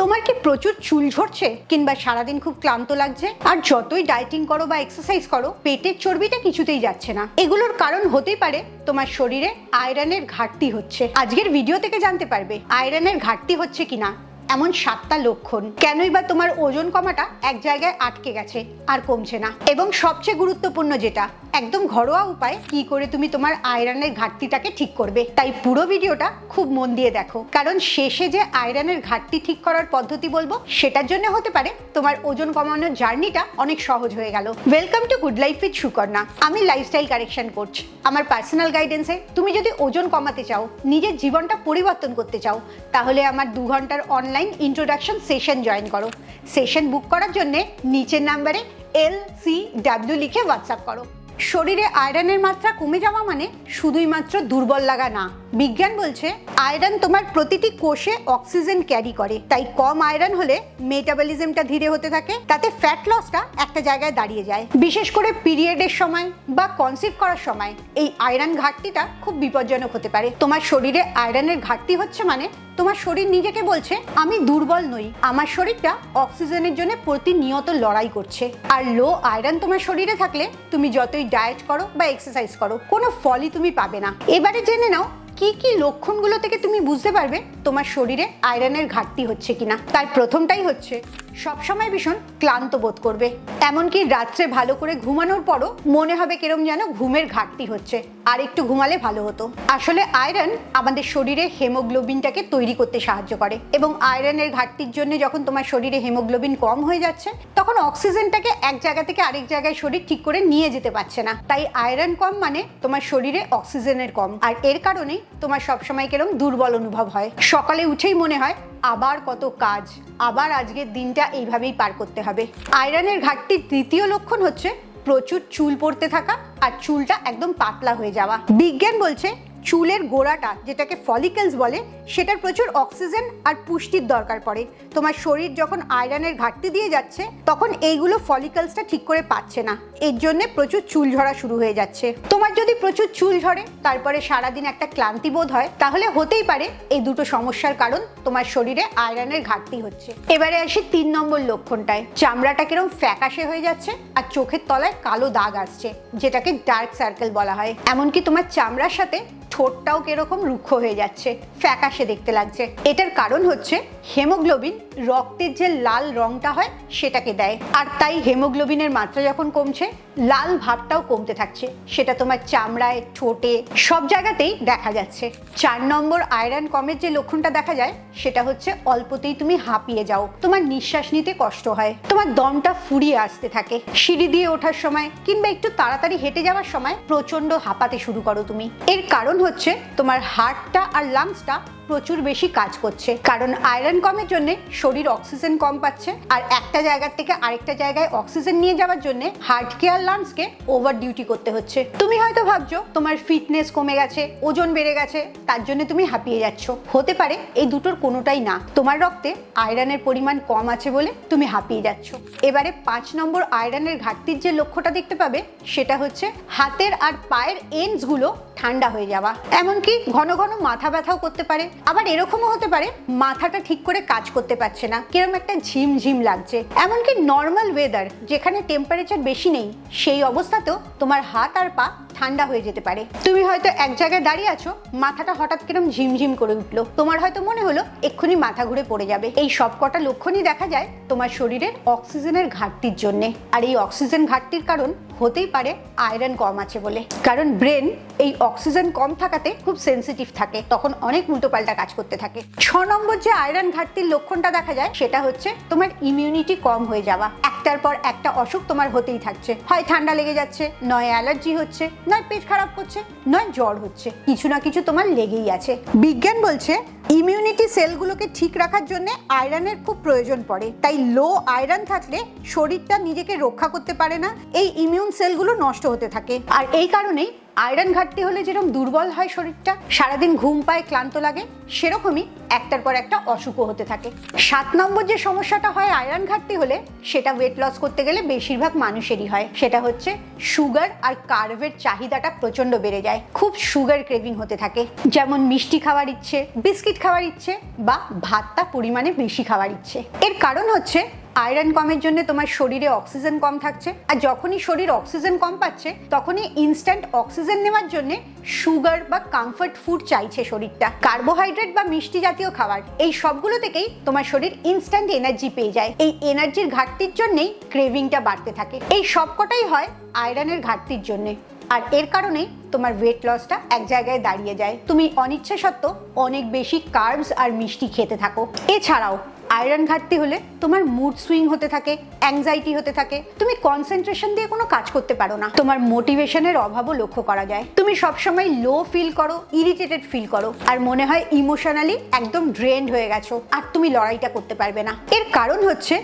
তোমার কি প্রচুর চুল ঝরছে কিংবা সারাদিন খুব ক্লান্ত লাগছে আর যতই ডায়েটিং করো বা এক্সারসাইজ করো পেটের চর্বিটা কিছুতেই যাচ্ছে না? এগুলোর কারণ হতেই পারে তোমার শরীরে আয়রনের ঘাটতি হচ্ছে। আজকের ভিডিও থেকে জানতে পারবে আয়রনের ঘাটতি হচ্ছে কিনা এমন 7টা লক্ষণ। কেনই বা তোমার ওজন কমাটা এক জায়গায় আটকে গেছে আর কমছে না, এবং সবচেয়ে গুরুত্বপূর্ণ যেটা একদম ঘরোয়া উপায় কি করে তুমি তোমার আয়রনের ঘাটতিটাকে ঠিক করবে। তাই পুরো ভিডিওটা খুব মন দিয়ে দেখো, কারণ শেষে যে আয়রনের ঘাটতি ঠিক করার পদ্ধতি বলবো সেটার জন্য হতে পারে তোমার ওজন কমানোর জার্নিটা অনেক সহজ হয়ে গেল। Welcome to good life with Sukarna. আমি লাইফস্টাইল কারেকশন কোচ। আমার পার্সোনাল গাইডেন্সে তুমি যদি ওজন কমাতে চাও, নিজের জীবনটা পরিবর্তন করতে চাও, তাহলে আমার 2 ঘন্টার অনলাইন ইন্ট্রোডাকশন সেশন জয়েন করো। সেশন বুক করার জন্য নিচের নাম্বারে LCW লিখে হোয়াটসঅ্যাপ করো। শরীরে আয়রনের মাত্রা কমে যাওয়া মানে শুধুই মাত্র দুর্বল লাগা না। বিজ্ঞান বলছে আয়রন তোমার প্রতিটি কোষে অক্সিজেন ক্যারি করে, তাই কম আয়রন হলে মেটাবলিজমটা ধীরে হতে থাকে, তাতে ফ্যাট লসটা একটা জায়গায় দাঁড়িয়ে যায়। বিশেষ করে পিরিয়ডের সময় বা কনসিভ করার সময় এই আয়রন ঘাটতিটা খুব বিপজ্জনক হতে পারে। তোমার শরীরে আয়রনের ঘাটতি হচ্ছে মানে তোমার শরীর নিজেকে বলছে আমি দুর্বল নই, আমার শরীরটা অক্সিজেনের জন্য প্রতিনিয়ত লড়াই করছে। আর লো আয়রন তোমার শরীরে থাকলে তুমি যতই ডায়েট করো বা এক্সারসাইজ করো কোনো ফলই তুমি পাবে না। এবারে জেনে নাও কি কি লক্ষণগুলো থেকে তুমি বুঝতে পারবে তোমার শরীরে আয়রনের ঘাটতি হচ্ছে কিনা। তার প্রথমটাই হচ্ছে সবসময় ভীষণ ক্লান্ত বোধ করবে, এমনকি রাত্রে ভালো করে ঘুমানোর পরও মনে হবে কিরম যেন ঘুমের ঘাটতি হচ্ছে, আর একটু ঘুমালে ভালো হতো। আসলে আয়রন আমাদের শরীরে হেমোগ্লোবিনটাকে তৈরি করতে সাহায্য করে, এবং আয়রনের ঘাটতির জন্য যখন তোমার শরীরে হেমোগ্লোবিন কম হয়ে যাচ্ছে তখন অক্সিজেনটাকে এক জায়গা থেকে আরেক জায়গায় শরীর ঠিক করে নিয়ে যেতে পারছে না। তাই আয়রন কম মানে তোমার শরীরে অক্সিজেনের কম, আর এর কারণেই তোমার সবসময় কিরম দুর্বল অনুভব হয়। সকালে উঠেই মনে হয় আবার কত কাজ, আবার আজকের দিনটা এইভাবেই পার করতে হবে। আয়রনের ঘাটতির দ্বিতীয় লক্ষণ হচ্ছে প্রচুর চুল পড়তে থাকা আর চুলটা একদম পাতলা হয়ে যাওয়া। বিজ্ঞান বলছে চুলের গোড়াটা, যেটাকে ফলিকলস বলে, সেটার প্রচুর অক্সিজেন আর পুষ্টির দরকার পড়ে। তোমার শরীর যখন আয়রনের ঘাটতি দিয়ে যাচ্ছে তখন এইগুলো ফলিকলসটা ঠিক করে পাচ্ছে না, এর জন্য প্রচুর চুল ঝরা শুরু হয়ে যাচ্ছে। তোমার যদি প্রচুর চুল ঝরে তারপরে সারাদিন একটা ক্লান্তি বোধ হয়, তাহলে হতেই পারে এই দুটো সমস্যার কারণ তোমার শরীরে আয়রনের ঘাটতি হচ্ছে। এবারে আসি 3 নম্বর লক্ষণটায়। চামড়াটা কিরম ফ্যাকাশে হয়ে যাচ্ছে আর চোখের তলায় কালো দাগ আসছে, যেটাকে ডার্ক সার্কেল বলা হয়। এমনকি তোমার চামড়ার সাথে ঠোঁটটাও কিরকম রুক্ষ হয়ে যাচ্ছে, ফ্যাকাশে দেখতে লাগছে। এটার কারণ হচ্ছে হেমোগ্লোবিন রক্তের যে লাল রংটা হয় সেটাকে দেয়, আর তাই হেমোগ্লোবিনের মাত্রা যখন কমছে লাল ভাবটাও কমতে থাকছে, সেটা তোমার চামড়ায়, ঠোঁটে, সব জায়গাতেই দেখা যাচ্ছে। 4 নম্বর আয়রন কমের যে লক্ষণটা দেখা যায় সেটা হচ্ছে অল্পতেই তুমি হাঁপিয়ে যাও, তোমার নিঃশ্বাস নিতে কষ্ট হয়, তোমার দমটা ফুরিয়ে আসতে থাকে, সিঁড়ি দিয়ে ওঠার সময় কিংবা একটু তাড়াতাড়ি হেঁটে যাওয়ার সময় প্রচন্ড হাঁপাতে শুরু করো তুমি। এর কারণ হচ্ছে তোমার হার্টটা আর লাংসটা প্রচুর বেশি কাজ করছে, কারণ আয়রন কমের জন্য শরীর অক্সিজেন কম পাচ্ছে, আর একটা জায়গা থেকে আরেকটা জায়গায় অক্সিজেন নিয়ে যাওয়ার জন্য হার্টকে আর লাংসকে ওভার ডিউটি করতে হচ্ছে। তুমি হয়তো ভাবছো তোমার ফিটনেস কমে গেছে, ওজন বেড়ে গেছে, তার জন্য তুমি হাঁপিয়ে যাচ্ছ। হতে পারে এই দুটোর কোনোটাই না, তোমার রক্তে আয়রনের পরিমাণ কম আছে বলে তুমি হাঁপিয়ে যাচ্ছ। এবারে 5 নম্বর আয়রনের ঘাটতির যে লক্ষ্যটা দেখতে পাবে সেটা হচ্ছে হাতের আর পায়ের এন্ডস গুলো ঠান্ডা হয়ে যাওয়া, এমনকি ঘন ঘন মাথা ব্যথাও করতে পারে। আবার এরকমও হতে পারে মাথাটা ঠিক করে কাজ করতে পারছে না, কিরকম একটা ঝিমঝিম লাগছে। এমনকি নর্মাল ওয়েদার যেখানে টেম্পারেচার বেশি নেই সেই অবস্থাতেও তোমার হাত আর পা ঠান্ডা হয়ে যেতে পারে। তুমি হয়তো এক জায়গায় দাঁড়িয়ে আছো, মাথাটা হঠাৎ কিরকম ঝিমঝিম করে উঠলো, তোমার হয়তো মনে হলো এক্ষুনি মাথা ঘুরে পড়ে যাবে। এই সব কটা লক্ষণই দেখা যায় তোমার শরীরের অক্সিজেনের ঘাটতির জন্য, আর এই অক্সিজেন ঘাটতির কারণ হতেই পারে আয়রন কম আছে বলে, কারণ ব্রেন এই অক্সিজেন কম থাকাতে খুব সেন্সিটিভ থাকে, তখন অনেক উল্টোপাল্টা কাজ করতে থাকে। 6 নম্বর যে আয়রন ঘাটতির লক্ষণটা দেখা যায় সেটা হচ্ছে তোমার ইমিউনিটি কম হয়ে যাওয়া। একটার পর একটা অসুখ তোমার হতেই থাকছে, হয় ঠান্ডা লেগে যাচ্ছে, নয় অ্যালার্জি হচ্ছে, নয় পেট খারাপ করছে, নয় জ্বর হচ্ছে, কিছু না কিছু তোমার লেগেই আছে। বিজ্ঞান বলছে ইমিউনিটি সেলগুলোকে ঠিক রাখার জন্য আয়রনের খুব প্রয়োজন পড়ে, তাই লো আয়রন থাকলে শরীরটা নিজেকে রক্ষা করতে পারে না, এই ইমিউন সেলগুলো নষ্ট হতে থাকে, আর এই কারণেই আয়রন ঘাটতি হলে যেরকম দুর্বল হয় শরীরটা, সারাদিন ঘুম পায়, ক্লান্ত লাগে, সেরকমই একটার পর একটা অসুখও হতে থাকে। 7 নম্বর যে সমস্যাটা হয় আয়রন ঘাটতি হলে, সেটা ওয়েট লস করতে গেলে বেশিরভাগ মানুষেরই হয়। সেটা হচ্ছে সুগার আর কার্বের চাহিদাটা প্রচন্ড বেড়ে যায়, খুব সুগার ক্রেভিং হতে থাকে। যেমন মিষ্টি খাওয়ার ইচ্ছে, বিস্কিট খাওয়ার ইচ্ছে, বা ভাতটা পরিমাণে বেশি খাওয়ার ইচ্ছে। এর কারণ হচ্ছে আয়রন কমের জন্য তোমার শরীরে অক্সিজেন কম থাকছে, আর যখনই শরীর অক্সিজেন কম পাচ্ছে তখনই ইনস্ট্যান্ট অক্সিজেন নেওয়ার জন্য সুগার বা কমফর্ট ফুড চাইছে শরীরটা। কার্বোহাইড্রেট বা মিষ্টি জাতীয় খাবার, এই সবগুলো থেকেই তোমার শরীর ইনস্ট্যান্ট এনার্জি পেয়ে যায়। এই এনার্জির ঘাটতির জন্যই ক্রেভিংটা বাড়তে থাকে। এই সবকটাই হয় আয়রনের ঘাটতির জন্য, আর এর কারণেই তোমার ওয়েট লসটা এক জায়গায় দাঁড়িয়ে যায়। তুমি অনিচ্ছা সত্ত্বেও অনেক বেশি কার্বস আর মিষ্টি খেতে থাকো। এছাড়াও আয়রন ঘাটতি হলে তোমার মুড সুইং হতে থাকে, অ্যাংজাইটি হতে থাকে, তুমি কনসেন্ট্রেশন দিয়ে কোনো কাজ করতে পারো না, তোমার মোটিভেশনের অভাবও লক্ষ্য করা যায়। তুমি সবসময় লো ফিল করো, ইরিটেটেড ফিল করো, আর মনে হয় ইমোশনালি একদম ড্রেন্ড হয়ে গেছো, আর তুমি লড়াইটা করতে পারবে না। এর কারণ হচ্ছে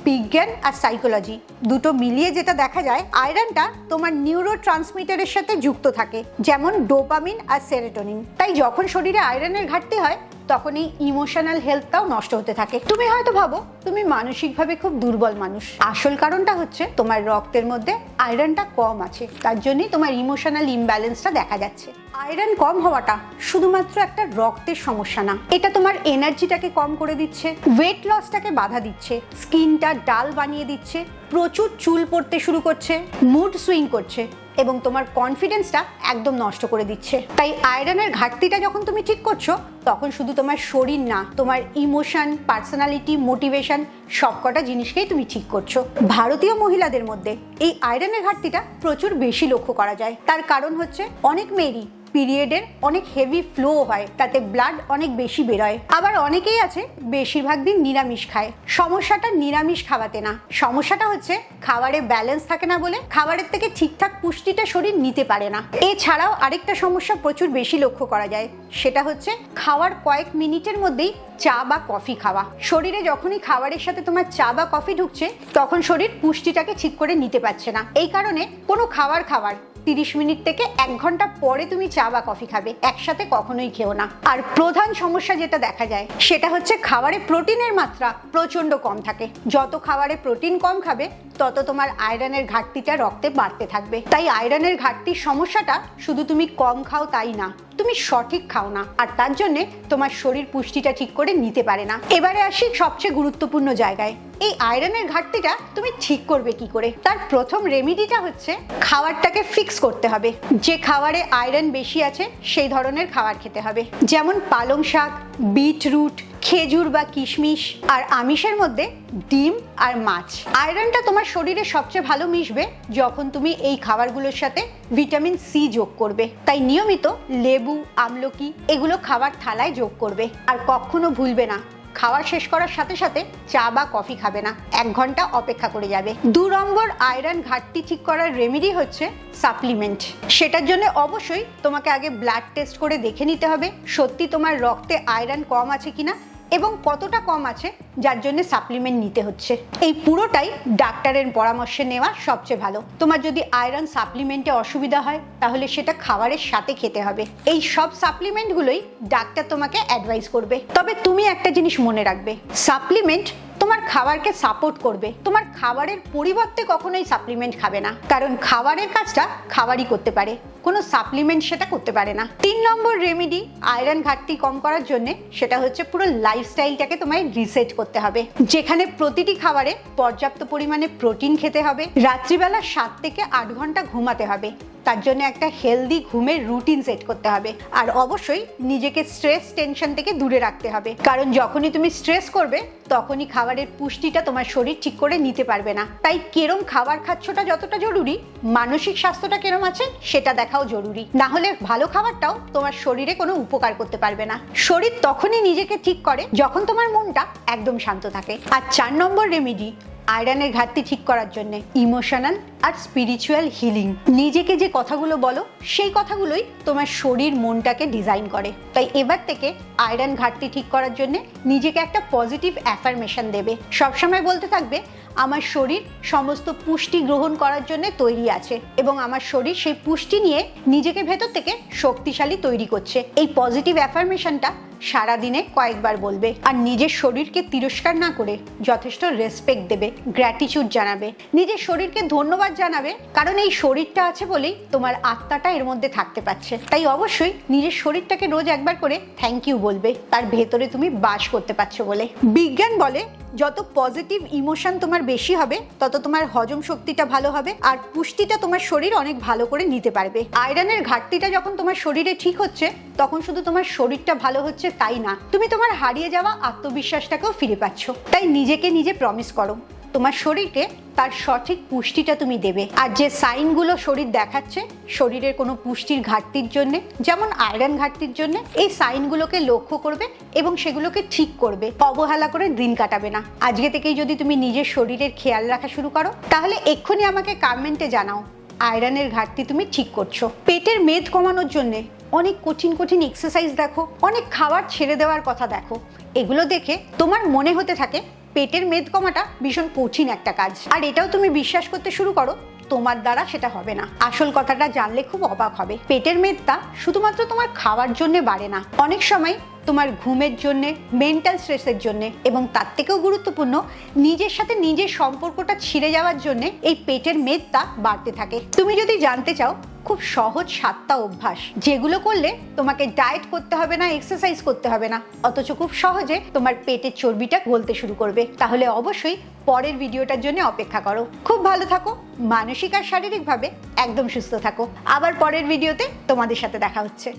বিজ্ঞান আর সাইকোলজি দুটো মিলিয়ে যেটা দেখা যায়, আয়রনটা তোমার নিউরো ট্রান্সমিটারের সাথে যুক্ত থাকে, যেমন ডোপামিন আর সেরোটোনিন। তাই যখন শরীরে আয়রনের ঘাটতি হয় তখন এই ইমোশনাল হেলথটাও নষ্ট হতে থাকে। তুমি হয়তো ভাবো তুমি মানসিকভাবে খুব দুর্বল মানুষ, আসল কারণটা হচ্ছে তোমার রক্তের মধ্যে আয়রনটা কম আছে, তার জন্যই তোমার ইমোশনাল ইমব্যালেন্সটা দেখা যাচ্ছে। আয়রন কম হওয়াটা শুধুমাত্র একটা রক্তের সমস্যা না, এটা তোমার এনার্জিটাকে কম করে দিচ্ছে, ওয়েট লসটাকে বাধা দিচ্ছে, স্কিনটা ডাল বানিয়ে দিচ্ছে, প্রচুর চুল পড়তে শুরু করছে, মুড সুইং করছে, এবং তোমার কনফিডেন্সটা একদম নষ্ট করে দিচ্ছে। তাই আয়রনের ঘাটতিটা যখন তুমি ঠিক করছো, তখন শুধু তোমার শরীর না, তোমার ইমোশন, পার্সোনালিটি, মোটিভেশন সবকটা জিনিসকেই তুমি ঠিক করছো। ভারতীয় মহিলাদের মধ্যে এই আয়রনের ঘাটতিটা প্রচুর বেশি লক্ষ্য করা যায়। তার কারণ হচ্ছে অনেক মেয়েরই পিরিয়ডের অনেক হেভি ফ্লো হয়, তাতে ব্লাড অনেক বেশি বেরোয়। আবার অনেকেই আছে বেশিরভাগ দিন নিরামিষ খায়। সমস্যাটা নিরামিষ খাওয়াতে না, সমস্যাটা হচ্ছে খাবারে ব্যালেন্স থাকে না বলে খাবারের থেকে ঠিকঠাক পুষ্টিটা শরীর নিতে পারে না। এছাড়াও আরেকটা সমস্যা প্রচুর বেশি লক্ষ্য করা যায়, সেটা হচ্ছে খাওয়ার কয়েক মিনিটের মধ্যেই চা বা কফি খাওয়া। শরীরে যখনই খাবারের সাথে তোমার চা বা কফি ঢুকছে, তখন শরীর পুষ্টিটাকে ঠিক করে নিতে পারছে না। এই কারণে কোনো খাবার 30 মিনিট থেকে 1 ঘন্টা পরে তুমি চা বা কফি খাবে, একসাথে কখনোই খেও না। আর প্রধান সমস্যা যেটা দেখা যায় সেটা হচ্ছে খাবারে প্রোটিনের মাত্রা প্রচন্ড কম থাকে। যত খাবারে প্রোটিন কম খাবে তত তোমার আয়রনের ঘাটতিটা রক্তে বাড়তে থাকবে। তাই আয়রনের ঘাটতির সমস্যাটা শুধু তুমি কম খাও তাই না, তুমি সঠিক খাও না, আর তার জন্যে তোমার শরীর পুষ্টিটা ঠিক করে নিতে পারে না। এবারে আসি সবচেয়ে গুরুত্বপূর্ণ জায়গায়, এই আয়রনের ঘাটতিটা তুমি ঠিক করবে কি করে? তার প্রথম রেমিডিটা হচ্ছে খাবারটাকে ফিক্স করতে হবে। যে খাবারে আয়রন বেশি আছে সেই ধরনের খাবার খেতে হবে, যেমন পালং শাক, বিটরুট, খেজুর বা কিশমিশ, আর আমিষের মধ্যে ডিম আর মাছ। আয়রনটা তোমার শরীরে সবচেয়ে ভালো মিশবে যখন তুমি এই খাবারগুলোর সাথে ভিটামিন সি যোগ করবে। তাই নিয়মিত লেবু, আমলকি এগুলো খাবার থালায় যোগ করবে। আর কখনো ভুলবে না, খাওয়া শেষ করার সাথে সাথে চা বা কফি খাবে না, 1 ঘন্টা অপেক্ষা করে যাবে। 2 নম্বর আয়রন ঘাটতি ঠিক করার রেমেডি হচ্ছে সাপ্লিমেন্ট। সেটার জন্য অবশ্যই তোমাকে আগে ব্লাড টেস্ট করে দেখে নিতে হবে সত্যি তোমার রক্তে আয়রন কম আছে কিনা এবং কতটা কম আছে যার জন্য সাপ্লিমেন্ট নিতে হচ্ছে। এই পুরোটাই ডাক্তারের পরামর্শে নেওয়া সবচেয়ে ভালো। তোমার যদি আয়রন সাপ্লিমেন্টে অসুবিধা হয় তাহলে সেটা খাবারের সাথে খেতে হবে। এই সব সাপ্লিমেন্টগুলোই ডাক্তার তোমাকে অ্যাডভাইস করবে। তবে তুমি একটা জিনিস মনে রাখবে, সাপ্লিমেন্ট তোমার খাবারকে সাপোর্ট করবে, তোমার খাবারের পরিবর্তে কখনোই সাপ্লিমেন্ট খাবে না, কারণ খাবারের কাজটা খাবারই করতে পারে, কোনো সাপ্লিমেন্ট সেটা করতে পারে না। 3 নম্বর রেমেডি আয়রন ঘাটতি কম করার জন্য সেটা হচ্ছে পুরো লাইফস্টাইলটাকে তোমায় রিসেট করতে হবে, যেখানে প্রতিটি খাবারে পর্যাপ্ত পরিমাণে প্রোটিন খেতে হবে, রাত্রিবেলা 7 থেকে 8 ঘন্টা ঘুমাতে হবে, তার জন্য একটা হেলদি ঘুমের রুটিন সেট করতে হবে, আর অবশ্যই নিজেকে স্ট্রেস টেনশন থেকে দূরে রাখতে হবে, কারণ যখনই তুমি স্ট্রেস করবে তখনই খাবারের পুষ্টিটা তোমার শরীর ঠিক করে নিতে পারবে না। তাই কেরম খাবার খাচ্ছটা যতটা জরুরি, মানসিক স্বাস্থ্যটা কেরম আছে সেটা দেখাও জরুরি। না হলে ভালো খাবারটাও তোমার শরীরে কোনো উপকার করতে পারবে না। শরীর তখনই নিজেকে ঠিক করে যখন তোমার মনটা একদম শান্ত থাকে। আর 4 নম্বর রেমেডি আয়রনের ঘাটতি ঠিক করার জন্য, ইমোশনাল আর স্পিরিচুয়াল হিলিং। নিজেকে যে কথাগুলো বলো সেই কথাগুলোই তোমার শরীর মনটাকে ডিজাইন করে। তাই এবার থেকে আয়রন ঘাটতি ঠিক করার জন্য নিজেকে একটা পজিটিভ অ্যাফার্মেশন দেবে। সবসময় বলতে থাকবে আমার শরীর সমস্ত পুষ্টি গ্রহণ করার জন্য তৈরি আছে এবং আমার শরীর সেই পুষ্টি নিয়ে নিজেকে ভেতর থেকে শক্তিশালী তৈরি করছে। এই পজিটিভ অ্যাফার্মেশনটা সারাদিনে কয়েকবার বলবে। আর নিজের শরীরকে তিরস্কার না করে যথেষ্ট রেসপেক্ট দেবে, গ্র্যাটিটিউড জানাবে, নিজের শরীরকে ধন্যবাদ জানাবে, কারণ এই শরীরটা আছে বলেই তোমার আত্মাটা এর মধ্যে থাকতে পারছে। তাই অবশ্যই নিজের শরীরটাকে রোজ একবার করে থ্যাংক ইউ বলবে, তার ভেতরে তুমি বাস করতে পারছো বলে। বিজ্ঞান বলে যত পজিটিভ ইমোশন তোমার বেশি হবে তত তোমার হজম শক্তিটা ভালো হবে আর পুষ্টিটা তোমার শরীর অনেক ভালো করে নিতে পারবে। আয়রনের ঘাটতিটা যখন তোমার শরীরে ঠিক হচ্ছে তখন শুধু তোমার শরীরটা ভালো হচ্ছে তাই না, তুমি তোমার হারিয়ে যাওয়া আত্মবিশ্বাসটাকেও ফিরে পাচ্ছ। তাই নিজেকে নিজে প্রমিস করো তোমার শরীরকে তার সঠিক পুষ্টিটা তুমি দেবে। আর যে সাইনগুলো শরীর দেখাচ্ছে শরীরের কোনো পুষ্টির ঘাটতির জন্য, যেমন আয়রন ঘাটতির জন্য, এই সাইনগুলোকে লক্ষ্য করবে এবং সেগুলোকে ঠিক করবে, অবহেলা করে দিন কাটাবে না। আজকে থেকেই যদি তুমি নিজের শরীরের খেয়াল রাখা শুরু করো তাহলে এক্ষুনি আমাকে কমেন্টে জানাও আয়রনের ঘাটতি তুমি ঠিক করছো। পেটের মেদ কমানোর জন্যে অনেক কঠিন কঠিন এক্সারসাইজ দেখো, অনেক খাবার ছেড়ে দেওয়ার কথা দেখো, এগুলো দেখে তোমার মনে হতে থাকে পেটের মেদ কমাটা ভীষণ কঠিন একটা কাজ। আর এটাও তুমি বিশ্বাস করতে শুরু করো তোমার দ্বারা সেটা হবে না। আসল কথাটা জানলে খুব অবাক হবে, পেটের মেদটা শুধুমাত্র তোমার খাওয়ার জন্য বাড়ে না, অনেক সময় তোমার ঘুমের জন্য, মেন্টাল স্ট্রেসের জন্য এবং তার থেকেও গুরুত্বপূর্ণ নিজের সাথে নিজের সম্পর্কটা ছিঁড়ে যাওয়ার জন্য এই পেটের মেদটা বাড়তে থাকে। তুমি যদি জানতে চাও খুব সহজ 7টা অভ্যাস যেগুলো করলে তোমাকে ডায়েট করতে হবে না, এক্সারসাইজ করতে হবে না, অথচ খুব সহজে তোমার পেটের চর্বিটা গলতে শুরু করবে, তাহলে অবশ্যই পরের ভিডিওটার জন্য অপেক্ষা করো। খুব ভালো থাকো, মানসিক আর শারীরিকভাবে একদম সুস্থ থাকো। আবার পরের ভিডিওতে তোমাদের সাথে দেখা হচ্ছে।